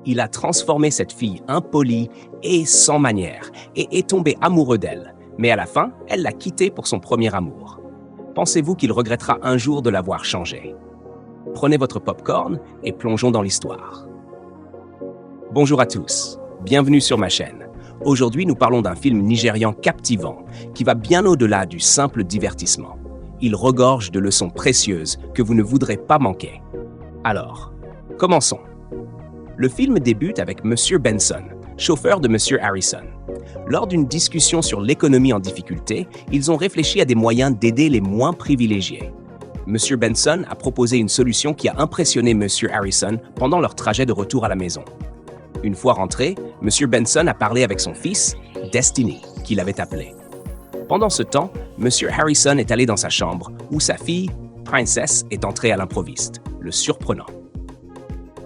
Il a transformé cette fille impolie et sans manière et est tombé amoureux d'elle, mais à la fin, elle l'a quitté pour son premier amour. Pensez-vous qu'il regrettera un jour de l'avoir changé? Prenez votre popcorn et plongeons dans l'histoire. Bonjour à tous, bienvenue sur ma chaîne. Aujourd'hui, nous parlons d'un film nigérian captivant qui va bien au-delà du simple divertissement. Il regorge de leçons précieuses que vous ne voudrez pas manquer. Alors, commençons. Le film débute avec Monsieur Benson, chauffeur de Monsieur Harrison. Lors d'une discussion sur l'économie en difficulté, ils ont réfléchi à des moyens d'aider les moins privilégiés. Monsieur Benson a proposé une solution qui a impressionné Monsieur Harrison pendant leur trajet de retour à la maison. Une fois rentré, Monsieur Benson a parlé avec son fils, Destiny, qu'il avait appelé. Pendant ce temps, Monsieur Harrison est allé dans sa chambre, où sa fille, Princess, est entrée à l'improviste, le surprenant.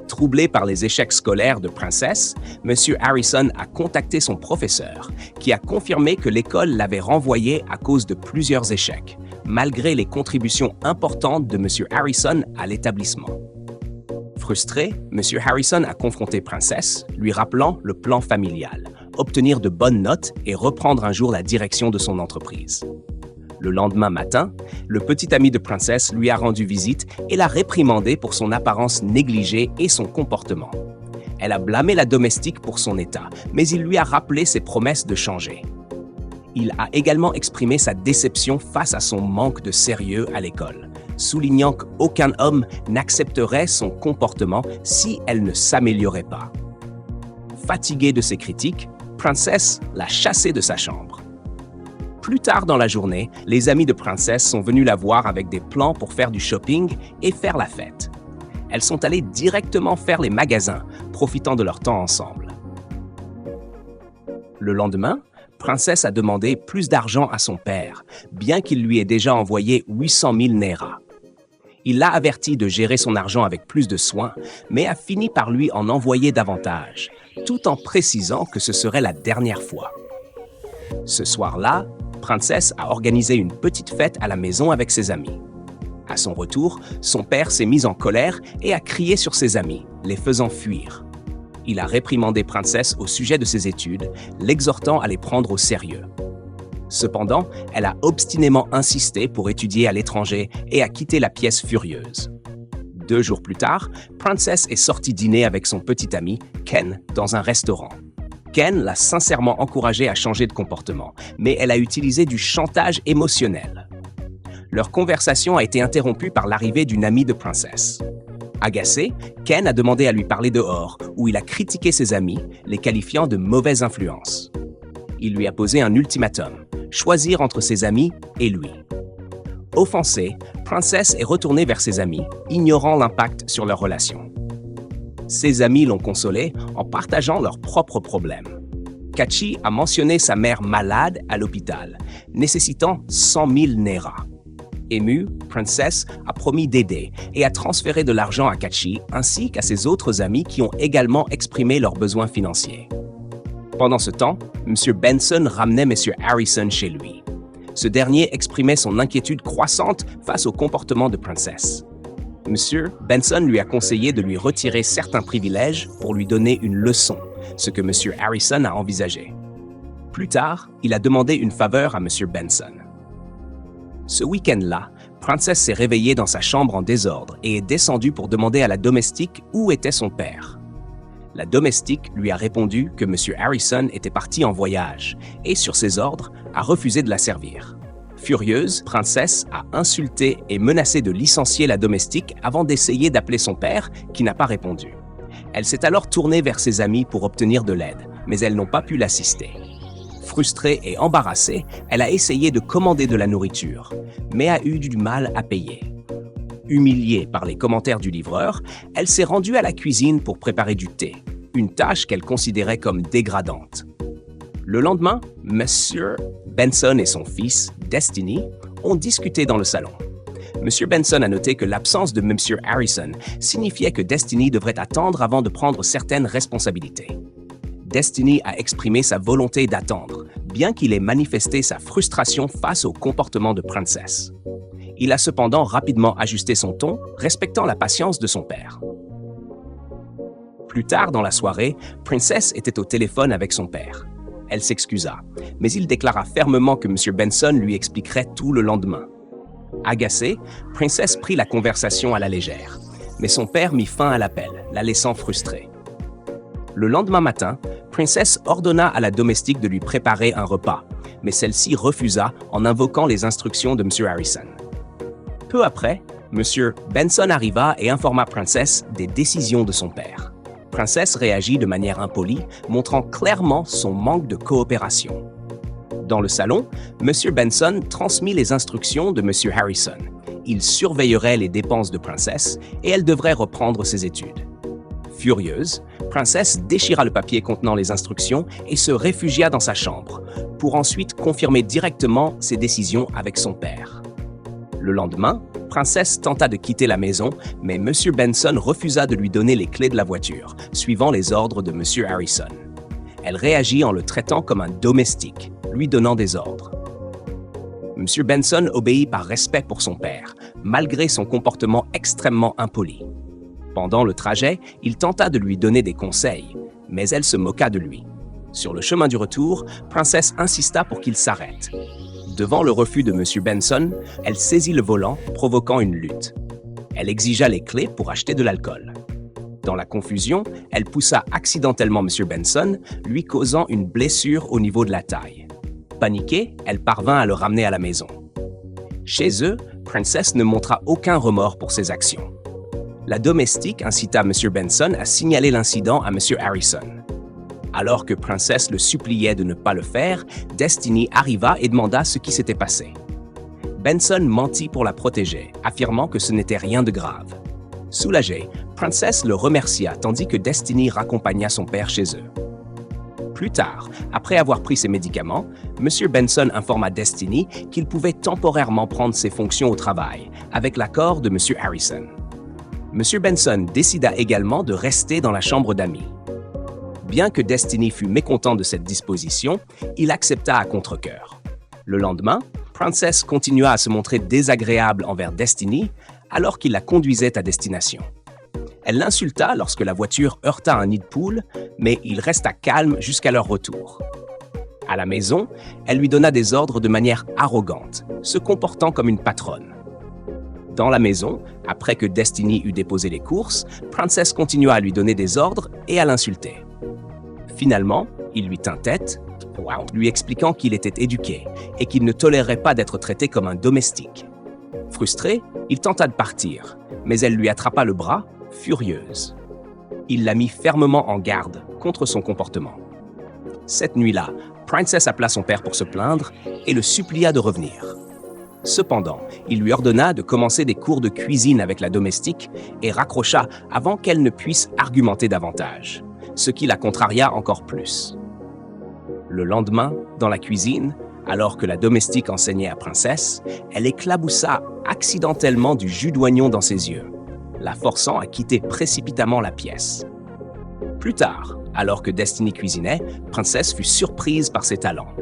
Troublé par les échecs scolaires de Princess, Monsieur Harrison a contacté son professeur, qui a confirmé que l'école l'avait renvoyé à cause de plusieurs échecs, malgré les contributions importantes de Monsieur Harrison à l'établissement. Frustré, Monsieur Harrison a confronté Princess, lui rappelant le plan familial, obtenir de bonnes notes et reprendre un jour la direction de son entreprise. Le lendemain matin, le petit ami de Princess lui a rendu visite et l'a réprimandé pour son apparence négligée et son comportement. Elle a blâmé la domestique pour son état, mais il lui a rappelé ses promesses de changer. Il a également exprimé sa déception face à son manque de sérieux à l'école, soulignant qu'aucun homme n'accepterait son comportement si elle ne s'améliorait pas. Fatigué de ses critiques, Princess l'a chassé de sa chambre. Plus tard dans la journée, les amis de Princess sont venus la voir avec des plans pour faire du shopping et faire la fête. Elles sont allées directement faire les magasins, profitant de leur temps ensemble. Le lendemain, Princess a demandé plus d'argent à son père, bien qu'il lui ait déjà envoyé 800 000 naira. Il l'a averti de gérer son argent avec plus de soin, mais a fini par lui en envoyer davantage, tout en précisant que ce serait la dernière fois. Ce soir-là, Princess a organisé une petite fête à la maison avec ses amis. À son retour, son père s'est mis en colère et a crié sur ses amis, les faisant fuir. Il a réprimandé Princess au sujet de ses études, l'exhortant à les prendre au sérieux. Cependant, elle a obstinément insisté pour étudier à l'étranger et a quitté la pièce furieuse. 2 jours plus tard, Princess est sortie dîner avec son petit ami, Ken, dans un restaurant. Ken l'a sincèrement encouragée à changer de comportement, mais elle a utilisé du chantage émotionnel. Leur conversation a été interrompue par l'arrivée d'une amie de Princess. Agacé, Ken a demandé à lui parler dehors, où il a critiqué ses amis, les qualifiant de mauvaise influence. Il lui a posé un ultimatum, choisir entre ses amis et lui. Offensée, Princess est retournée vers ses amis, ignorant l'impact sur leur relation. Ses amis l'ont consolée en partageant leurs propres problèmes. Kachi a mentionné sa mère malade à l'hôpital, nécessitant 100 000 naira. Émue, Princess a promis d'aider et a transféré de l'argent à Kachi ainsi qu'à ses autres amis qui ont également exprimé leurs besoins financiers. Pendant ce temps, M. Benson ramenait M. Harrison chez lui. Ce dernier exprimait son inquiétude croissante face au comportement de Princess. M. Benson lui a conseillé de lui retirer certains privilèges pour lui donner une leçon, ce que M. Harrison a envisagé. Plus tard, il a demandé une faveur à M. Benson. Ce week-end-là, Princess s'est réveillée dans sa chambre en désordre et est descendue pour demander à la domestique où était son père. La domestique lui a répondu que M. Harrison était parti en voyage et, sur ses ordres, a refusé de la servir. Furieuse, Princess a insulté et menacé de licencier la domestique avant d'essayer d'appeler son père, qui n'a pas répondu. Elle s'est alors tournée vers ses amis pour obtenir de l'aide, mais elles n'ont pas pu l'assister. Frustrée et embarrassée, elle a essayé de commander de la nourriture, mais a eu du mal à payer. Humiliée par les commentaires du livreur, elle s'est rendue à la cuisine pour préparer du thé, une tâche qu'elle considérait comme dégradante. Le lendemain, Monsieur Benson et son fils, Destiny, ont discuté dans le salon. Monsieur Benson a noté que l'absence de Monsieur Harrison signifiait que Destiny devrait attendre avant de prendre certaines responsabilités. Destiny a exprimé sa volonté d'attendre, bien qu'il ait manifesté sa frustration face au comportement de Princess. Il a cependant rapidement ajusté son ton, respectant la patience de son père. Plus tard dans la soirée, Princess était au téléphone avec son père. Elle s'excusa, mais il déclara fermement que M. Benson lui expliquerait tout le lendemain. Agacée, Princess prit la conversation à la légère, mais son père mit fin à l'appel, la laissant frustrée. Le lendemain matin, Princess ordonna à la domestique de lui préparer un repas, mais celle-ci refusa en invoquant les instructions de M. Harrison. Peu après, M. Benson arriva et informa Princess des décisions de son père. Princess réagit de manière impolie, montrant clairement son manque de coopération. Dans le salon, M. Benson transmit les instructions de M. Harrison. Il surveillerait les dépenses de Princess et elle devrait reprendre ses études. Furieuse, Princess déchira le papier contenant les instructions et se réfugia dans sa chambre, pour ensuite confirmer directement ses décisions avec son père. Le lendemain, Princess tenta de quitter la maison, mais M. Benson refusa de lui donner les clés de la voiture, suivant les ordres de M. Harrison. Elle réagit en le traitant comme un domestique, lui donnant des ordres. M. Benson obéit par respect pour son père, malgré son comportement extrêmement impoli. Pendant le trajet, il tenta de lui donner des conseils, mais elle se moqua de lui. Sur le chemin du retour, Princess insista pour qu'il s'arrête. Devant le refus de M. Benson, elle saisit le volant, provoquant une lutte. Elle exigea les clés pour acheter de l'alcool. Dans la confusion, elle poussa accidentellement M. Benson, lui causant une blessure au niveau de la taille. Paniquée, elle parvint à le ramener à la maison. Chez eux, Princess ne montra aucun remords pour ses actions. La domestique incita M. Benson à signaler l'incident à M. Harrison. Alors que Princess le suppliait de ne pas le faire, Destiny arriva et demanda ce qui s'était passé. Benson mentit pour la protéger, affirmant que ce n'était rien de grave. Soulagée, Princess le remercia tandis que Destiny raccompagna son père chez eux. Plus tard, après avoir pris ses médicaments, M. Benson informa Destiny qu'il pouvait temporairement prendre ses fonctions au travail, avec l'accord de M. Harrison. M. Benson décida également de rester dans la chambre d'amis. Bien que Destiny fût mécontent de cette disposition, il accepta à contre-cœur. Le lendemain, Princess continua à se montrer désagréable envers Destiny alors qu'il la conduisait à destination. Elle l'insulta lorsque la voiture heurta un nid de poule, mais il resta calme jusqu'à leur retour. À la maison, elle lui donna des ordres de manière arrogante, se comportant comme une patronne. Dans la maison, après que Destiny eut déposé les courses, Princess continua à lui donner des ordres et à l'insulter. Finalement, il lui tint tête, lui expliquant qu'il était éduqué et qu'il ne tolérerait pas d'être traité comme un domestique. Frustré, il tenta de partir, mais elle lui attrapa le bras, furieuse. Il la mit fermement en garde contre son comportement. Cette nuit-là, Princess appela son père pour se plaindre et le supplia de revenir. Cependant, il lui ordonna de commencer des cours de cuisine avec la domestique et raccrocha avant qu'elle ne puisse argumenter davantage, ce qui la contraria encore plus. Le lendemain, dans la cuisine, alors que la domestique enseignait à Princess, elle éclaboussa accidentellement du jus d'oignon dans ses yeux, la forçant à quitter précipitamment la pièce. Plus tard, alors que Destiny cuisinait, Princess fut surprise par ses talents.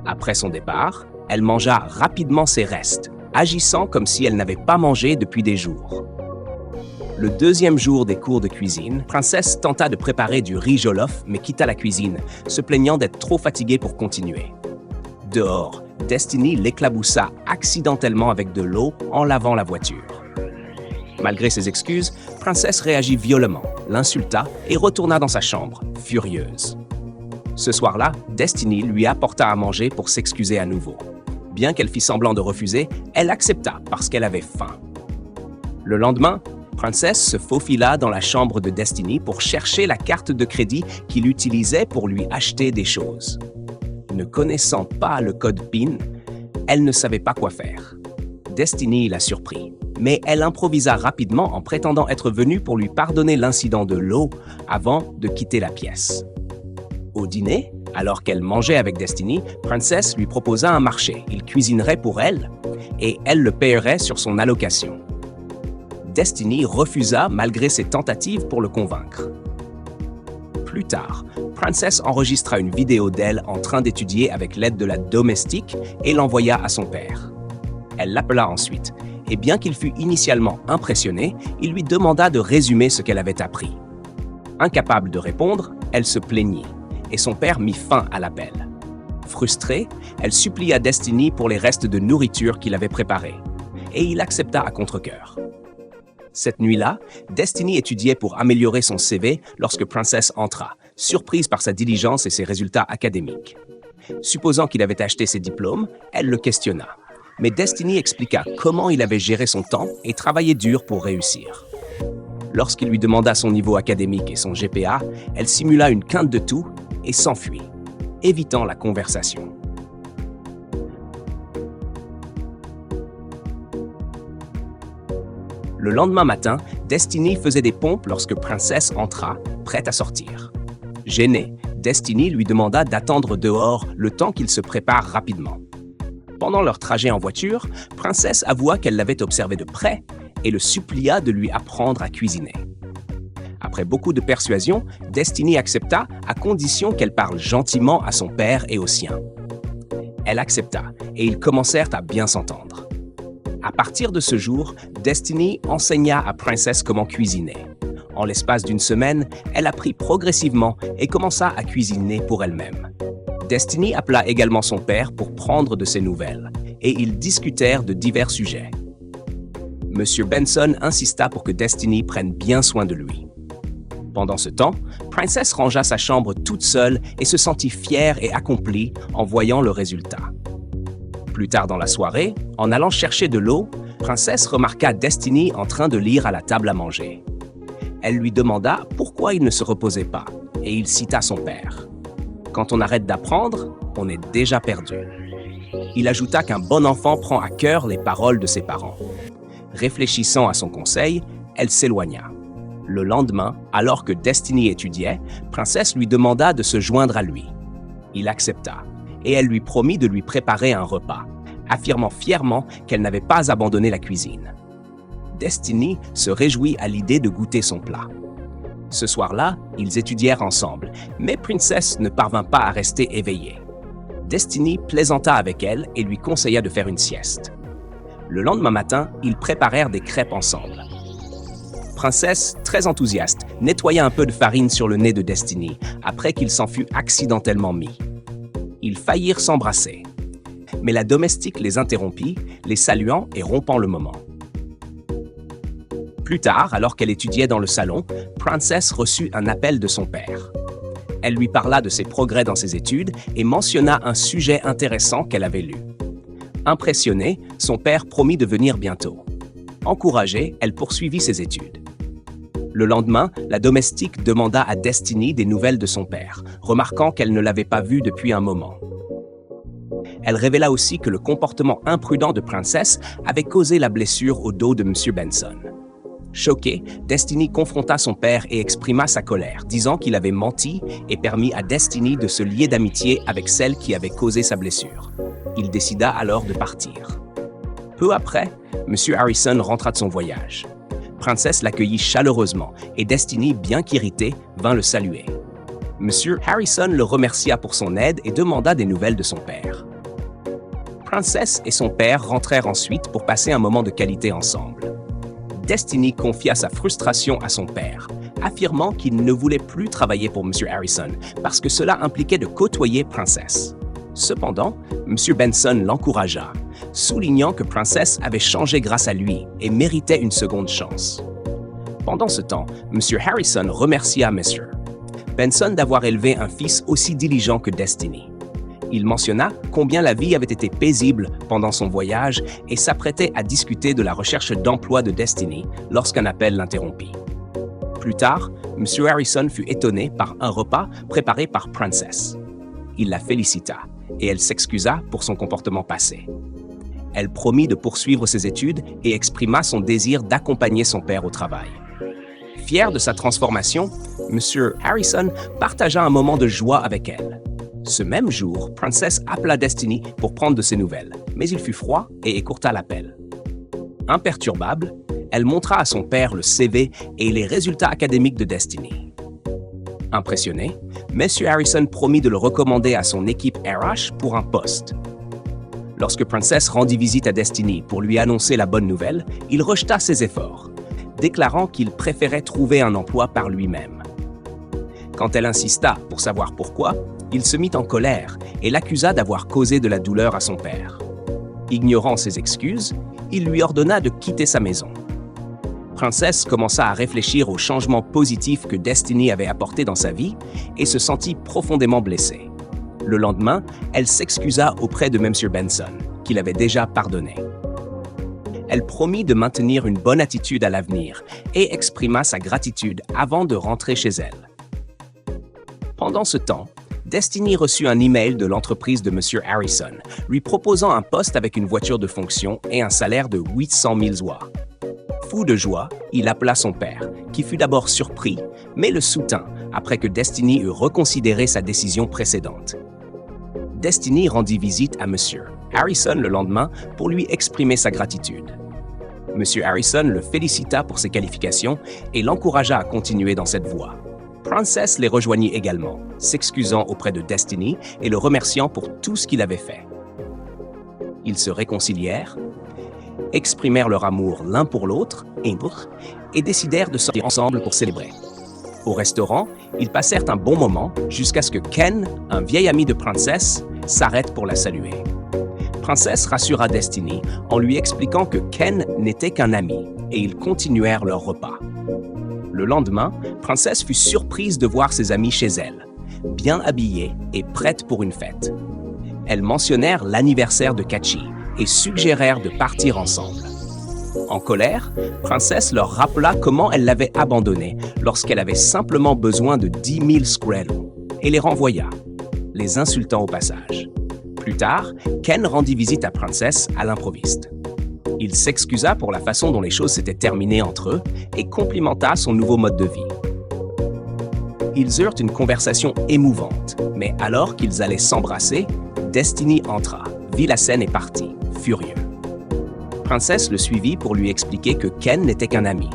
Après son départ, elle mangea rapidement ses restes, agissant comme si elle n'avait pas mangé depuis des jours. Le deuxième jour des cours de cuisine, Princess tenta de préparer du riz jollof mais quitta la cuisine, se plaignant d'être trop fatiguée pour continuer. Dehors, Destiny l'éclaboussa accidentellement avec de l'eau en lavant la voiture. Malgré ses excuses, Princess réagit violemment, l'insulta et retourna dans sa chambre, furieuse. Ce soir-là, Destiny lui apporta à manger pour s'excuser à nouveau. Bien qu'elle fit semblant de refuser, elle accepta parce qu'elle avait faim. Le lendemain, Princess se faufila dans la chambre de Destiny pour chercher la carte de crédit qu'il utilisait pour lui acheter des choses. Ne connaissant pas le code PIN, elle ne savait pas quoi faire. Destiny la surprit, mais elle improvisa rapidement en prétendant être venue pour lui pardonner l'incident de l'eau avant de quitter la pièce. Au dîner, alors qu'elle mangeait avec Destiny, Princess lui proposa un marché. Il cuisinerait pour elle et elle le paierait sur son allocation. Destiny refusa malgré ses tentatives pour le convaincre. Plus tard, Princess enregistra une vidéo d'elle en train d'étudier avec l'aide de la domestique et l'envoya à son père. Elle l'appela ensuite, et bien qu'il fût initialement impressionné, il lui demanda de résumer ce qu'elle avait appris. Incapable de répondre, elle se plaignit, et son père mit fin à l'appel. Frustrée, elle supplia Destiny pour les restes de nourriture qu'il avait préparés, et il accepta à contre-cœur. Cette nuit-là, Destiny étudiait pour améliorer son CV lorsque Princess entra, surprise par sa diligence et ses résultats académiques. Supposant qu'il avait acheté ses diplômes, elle le questionna. Mais Destiny expliqua comment il avait géré son temps et travaillé dur pour réussir. Lorsqu'il lui demanda son niveau académique et son GPA, elle simula une quinte de tout et s'enfuit, évitant la conversation. Le lendemain matin, Destiny faisait des pompes lorsque Princess entra, prête à sortir. Gênée, Destiny lui demanda d'attendre dehors le temps qu'il se prépare rapidement. Pendant leur trajet en voiture, Princess avoua qu'elle l'avait observé de près et le supplia de lui apprendre à cuisiner. Après beaucoup de persuasion, Destiny accepta à condition qu'elle parle gentiment à son père et aux siens. Elle accepta et ils commencèrent à bien s'entendre. À partir de ce jour, Destiny enseigna à Princess comment cuisiner. En l'espace d'une semaine, elle apprit progressivement et commença à cuisiner pour elle-même. Destiny appela également son père pour prendre de ses nouvelles, et ils discutèrent de divers sujets. Monsieur Benson insista pour que Destiny prenne bien soin de lui. Pendant ce temps, Princess rangea sa chambre toute seule et se sentit fière et accomplie en voyant le résultat. Plus tard dans la soirée, en allant chercher de l'eau, Princess remarqua Destiny en train de lire à la table à manger. Elle lui demanda pourquoi il ne se reposait pas, et il cita son père. « Quand on arrête d'apprendre, on est déjà perdu. » Il ajouta qu'un bon enfant prend à cœur les paroles de ses parents. Réfléchissant à son conseil, elle s'éloigna. Le lendemain, alors que Destiny étudiait, Princess lui demanda de se joindre à lui. Il accepta, et elle lui promit de lui préparer un repas, affirmant fièrement qu'elle n'avait pas abandonné la cuisine. Destiny se réjouit à l'idée de goûter son plat. Ce soir-là, ils étudièrent ensemble, mais Princess ne parvint pas à rester éveillée. Destiny plaisanta avec elle et lui conseilla de faire une sieste. Le lendemain matin, ils préparèrent des crêpes ensemble. Princess, très enthousiaste, nettoya un peu de farine sur le nez de Destiny après qu'il s'en fût accidentellement mis. Ils faillirent s'embrasser. Mais la domestique les interrompit, les saluant et rompant le moment. Plus tard, alors qu'elle étudiait dans le salon, Princess reçut un appel de son père. Elle lui parla de ses progrès dans ses études et mentionna un sujet intéressant qu'elle avait lu. Impressionnée, son père promit de venir bientôt. Encouragée, elle poursuivit ses études. Le lendemain, la domestique demanda à Destiny des nouvelles de son père, remarquant qu'elle ne l'avait pas vu depuis un moment. Elle révéla aussi que le comportement imprudent de Princess avait causé la blessure au dos de M. Benson. Choquée, Destiny confronta son père et exprima sa colère, disant qu'il avait menti et permis à Destiny de se lier d'amitié avec celle qui avait causé sa blessure. Il décida alors de partir. Peu après, M. Harrison rentra de son voyage. Princess l'accueillit chaleureusement et Destiny, bien qu'irritée, vint le saluer. M. Harrison le remercia pour son aide et demanda des nouvelles de son père. Princess et son père rentrèrent ensuite pour passer un moment de qualité ensemble. Destiny confia sa frustration à son père, affirmant qu'il ne voulait plus travailler pour M. Harrison parce que cela impliquait de côtoyer Princess. Cependant, M. Benson l'encouragea, soulignant que Princess avait changé grâce à lui et méritait une seconde chance. Pendant ce temps, M. Harrison remercia M. Benson d'avoir élevé un fils aussi diligent que Destiny. Il mentionna combien la vie avait été paisible pendant son voyage et s'apprêtait à discuter de la recherche d'emploi de Destiny lorsqu'un appel l'interrompit. Plus tard, M. Harrison fut étonné par un repas préparé par Princess. Il la félicita et elle s'excusa pour son comportement passé. Elle promit de poursuivre ses études et exprima son désir d'accompagner son père au travail. Fier de sa transformation, M. Harrison partagea un moment de joie avec elle. Ce même jour, Princess appela Destiny pour prendre de ses nouvelles, mais il fut froid et écourta l'appel. Imperturbable, elle montra à son père le CV et les résultats académiques de Destiny. Impressionné, M. Harrison promit de le recommander à son équipe RH pour un poste. Lorsque Princess rendit visite à Destiny pour lui annoncer la bonne nouvelle, il rejeta ses efforts, déclarant qu'il préférait trouver un emploi par lui-même. Quand elle insista pour savoir pourquoi, il se mit en colère et l'accusa d'avoir causé de la douleur à son père. Ignorant ses excuses, il lui ordonna de quitter sa maison. Princess commença à réfléchir aux changements positifs que Destiny avait apportés dans sa vie et se sentit profondément blessée. Le lendemain, elle s'excusa auprès de Monsieur Benson, qu'il avait déjà pardonné. Elle promit de maintenir une bonne attitude à l'avenir et exprima sa gratitude avant de rentrer chez elle. Pendant ce temps, Destiny reçut un email de l'entreprise de Monsieur Harrison, lui proposant un poste avec une voiture de fonction et un salaire de 800 000 zwa. Fou de joie, il appela son père, qui fut d'abord surpris, mais le soutint après que Destiny eut reconsidéré sa décision précédente. Destiny rendit visite à Monsieur Harrison le lendemain pour lui exprimer sa gratitude. Monsieur Harrison le félicita pour ses qualifications et l'encouragea à continuer dans cette voie. Princess les rejoignit également, s'excusant auprès de Destiny et le remerciant pour tout ce qu'il avait fait. Ils se réconcilièrent, exprimèrent leur amour l'un pour l'autre et décidèrent de sortir ensemble pour célébrer. Au restaurant, ils passèrent un bon moment jusqu'à ce que Ken, un vieil ami de Princess, s'arrête pour la saluer. Princess rassura Destiny en lui expliquant que Ken n'était qu'un ami et ils continuèrent leur repas. Le lendemain, Princess fut surprise de voir ses amis chez elle, bien habillés et prêtes pour une fête. Elles mentionnèrent l'anniversaire de Kachi et suggérèrent de partir ensemble. En colère, Princess leur rappela comment elle l'avait abandonnée lorsqu'elle avait simplement besoin de 10 000 Scrello et les renvoya, les insultant au passage. Plus tard, Ken rendit visite à Princess à l'improviste. Il s'excusa pour la façon dont les choses s'étaient terminées entre eux et complimenta son nouveau mode de vie. Ils eurent une conversation émouvante, mais alors qu'ils allaient s'embrasser, Destiny entra, vit la scène et partit, furieux. Princess le suivit pour lui expliquer que Ken n'était qu'un ami.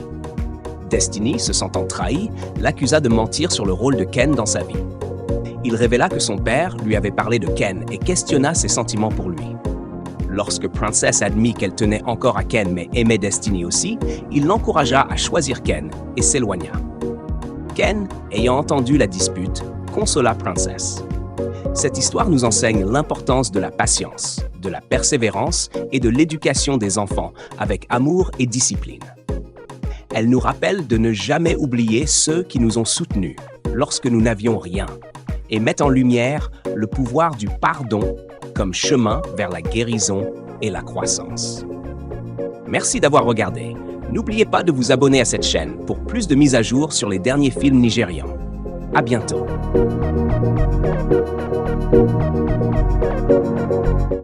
Destiny, se sentant trahi, l'accusa de mentir sur le rôle de Ken dans sa vie. Il révéla que son père lui avait parlé de Ken et questionna ses sentiments pour lui. Lorsque Princess admit qu'elle tenait encore à Ken mais aimait Destiny aussi, il l'encouragea à choisir Ken et s'éloigna. Ken, ayant entendu la dispute, consola Princess. Cette histoire nous enseigne l'importance de la patience, de la persévérance et de l'éducation des enfants avec amour et discipline. Elle nous rappelle de ne jamais oublier ceux qui nous ont soutenus lorsque nous n'avions rien et met en lumière le pouvoir du pardon comme chemin vers la guérison et la croissance. Merci d'avoir regardé. N'oubliez pas de vous abonner à cette chaîne pour plus de mises à jour sur les derniers films nigérians. À bientôt.